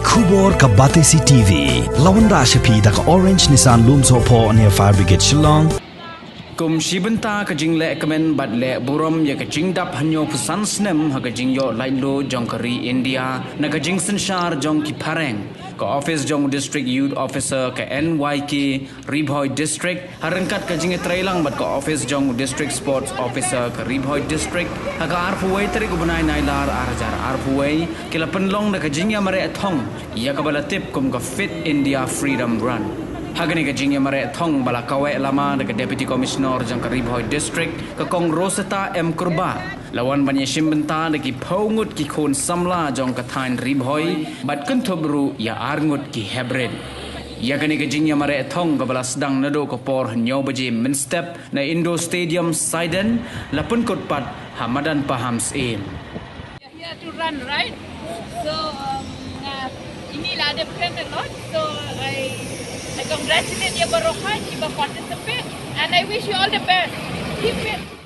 Kubor ka Batesi TV. Lawan Rashapi da ka Orange Nissan Lumso po near Fire Brigade Shillong. Kum shibenta ka jing le kamen bat le burom ya ka jing dap hanyo pusan snem ha ka jing yo lailo jong kari India na ka jing senshar jong ki pareng ka office jong district youth officer ka NYK Ribhoy district harangkat ka jing trailang bat ka office jong district sports officer ka Ribhoy district ha ka arpuway tari ko bunay nailar arajar arpuway kila penlong na ka jing ya mare athong ya ka balatip kum ka fit India freedom run Hagani ka jingya mare thong bala kawe lama daga deputy commissioner jang ka Ribhoy district ka kong Rosetta M Kurba lawan banya shimbenta dagi paungut ki khon samla jong ka thain Ribhoy bat kuntobru ya arngut ki hebred Yagani ka jingya mare thong ka bala sedang nado ko por nyo baje min step na Indo Stadium Siden lapun kot pat Hamadan Pahams aim Here to run, right? So inilah ada friend a lot. So I congratulate you, Baroka, you participate, and I wish you all the best. Keep it.